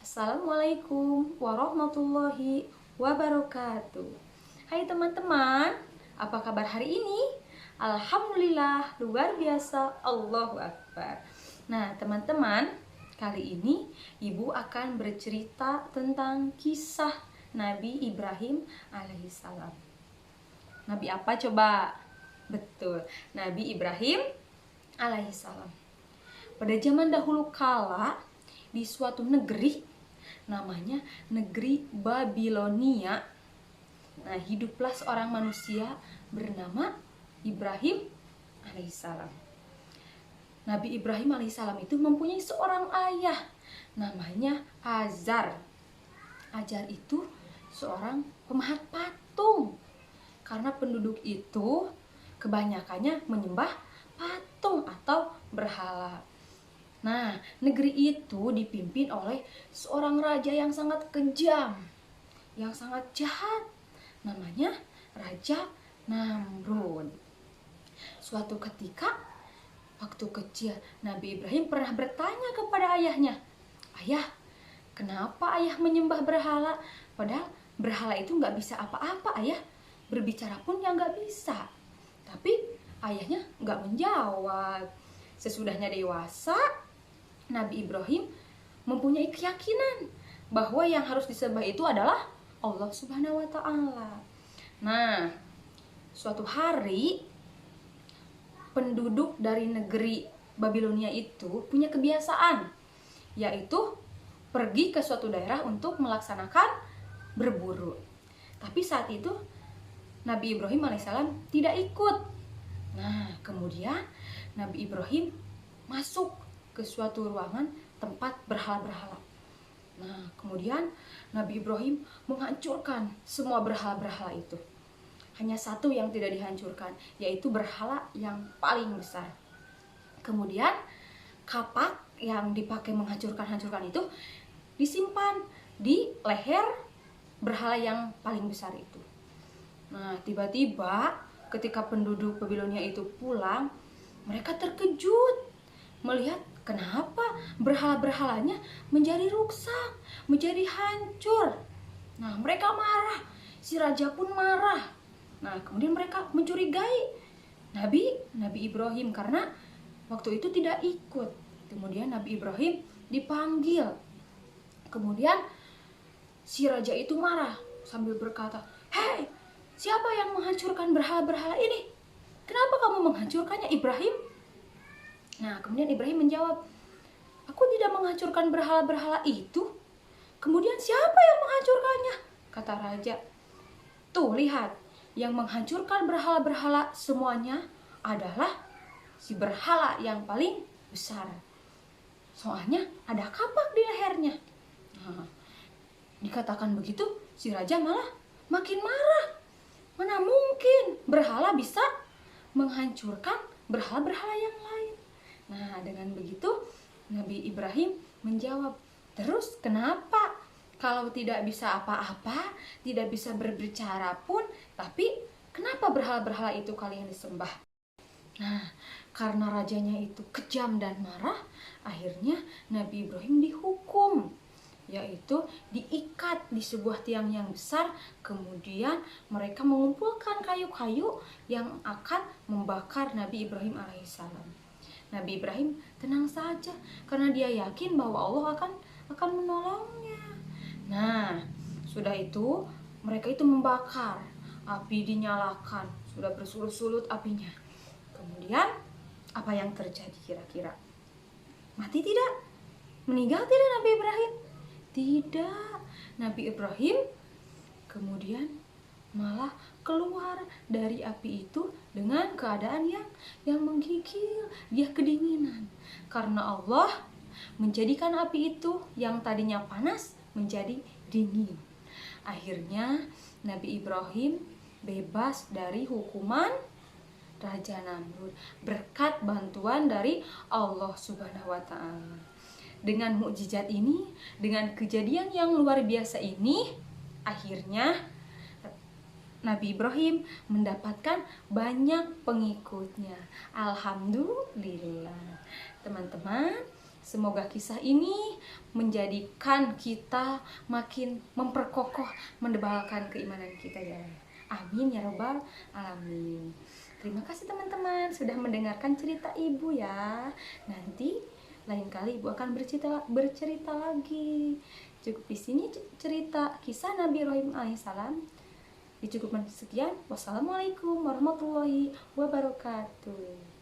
Assalamualaikum warahmatullahi wabarakatuh. Hai teman-teman, apa kabar hari ini? Alhamdulillah, luar biasa, Allahu Akbar. Nah teman-teman, kali ini Ibu akan bercerita tentang kisah Nabi Ibrahim alaihissalam. Nabi apa coba? Betul, Nabi Ibrahim alaihissalam. Pada zaman dahulu kala, di suatu negeri namanya negeri Babilonia. Nah, hiduplah seorang manusia bernama Ibrahim alaihissalam. Nabi Ibrahim alaihissalam itu mempunyai seorang ayah namanya Azar. Azar itu seorang pemahat patung. Karena penduduk itu kebanyakannya menyembah patung atau berhala. Nah, negeri itu dipimpin oleh seorang raja yang sangat kejam, yang sangat jahat. Namanya Raja Namrud. Suatu ketika, waktu kecil, Nabi Ibrahim pernah bertanya kepada ayahnya, "Ayah, kenapa ayah menyembah berhala? Padahal berhala itu nggak bisa apa-apa, ayah. Berbicara pun ya nggak bisa." Tapi ayahnya nggak menjawab. Sesudahnya dewasa, Nabi Ibrahim mempunyai keyakinan bahwa yang harus disembah itu adalah Allah Subhanahu wa Ta'ala. Nah, suatu hari penduduk dari negeri Babilonia itu punya kebiasaan, yaitu pergi ke suatu daerah untuk melaksanakan berburu. Tapi saat itu Nabi Ibrahim alaihissalam tidak ikut. Nah, kemudian Nabi Ibrahim masuk ke suatu ruangan tempat berhala-berhala. Nah, kemudian Nabi Ibrahim menghancurkan semua berhala-berhala itu. Hanya satu yang tidak dihancurkan, yaitu berhala yang paling besar. Kemudian kapak yang dipakai menghancurkan itu disimpan di leher berhala yang paling besar itu. Nah, tiba-tiba ketika penduduk Babilonia itu pulang, mereka terkejut melihat kenapa berhala-berhalanya menjadi rusak, menjadi hancur. Nah, mereka marah. Si raja pun marah. Nah, kemudian mereka mencurigai Nabi Ibrahim karena waktu itu tidak ikut. Kemudian Nabi Ibrahim dipanggil. Kemudian si raja itu marah sambil berkata, "Hei, siapa yang menghancurkan berhala-berhala ini? Kenapa kamu menghancurkannya, Ibrahim?" Nah, kemudian Ibrahim menjawab, "Aku tidak menghancurkan berhala-berhala itu. Kemudian siapa yang menghancurkannya?" Kata raja. "Tuh, lihat, yang menghancurkan berhala-berhala semuanya adalah si berhala yang paling besar. Soalnya ada kapak di lehernya." Nah, dikatakan begitu, si raja malah makin marah. Mana mungkin berhala bisa menghancurkan berhala-berhala yang lain. Nah, dengan begitu Nabi Ibrahim menjawab, "Terus kenapa? Kalau tidak bisa apa-apa, tidak bisa berbicara pun, tapi kenapa berhala-berhala itu kalian disembah?" Nah, karena rajanya itu kejam dan marah, akhirnya Nabi Ibrahim dihukum, yaitu diikat di sebuah tiang yang besar. Kemudian mereka mengumpulkan kayu-kayu yang akan membakar Nabi Ibrahim alaihissalam. Nabi Ibrahim tenang saja karena dia yakin bahwa Allah akan menolongnya. Nah, sudah itu mereka itu membakar, api dinyalakan, sudah bersulut-sulut apinya. Kemudian apa yang terjadi kira-kira? Mati tidak? Meninggal tidak Nabi Ibrahim? Tidak. Nabi Ibrahim kemudian malah keluar dari api itu dengan keadaan yang menggigil. Dia kedinginan karena Allah menjadikan api itu yang tadinya panas menjadi dingin. Akhirnya Nabi Ibrahim bebas dari hukuman Raja Namrud berkat bantuan dari Allah Subhanahu wa Ta'ala. Dengan mukjizat ini, dengan kejadian yang luar biasa ini, akhirnya Nabi Ibrahim mendapatkan banyak pengikutnya. Alhamdulillah. Teman-teman, Semoga kisah ini menjadikan kita makin memperkokoh, mendebalkan keimanan kita ya. Amin ya robbal alamin. Terima kasih teman-teman sudah mendengarkan cerita ibu ya. Nanti lain kali ibu akan bercerita lagi. Cukup di sini cerita kisah Nabi Ibrahim alaihissalam. Dicukupkan sekian. Wassalamualaikum warahmatullahi wabarakatuh.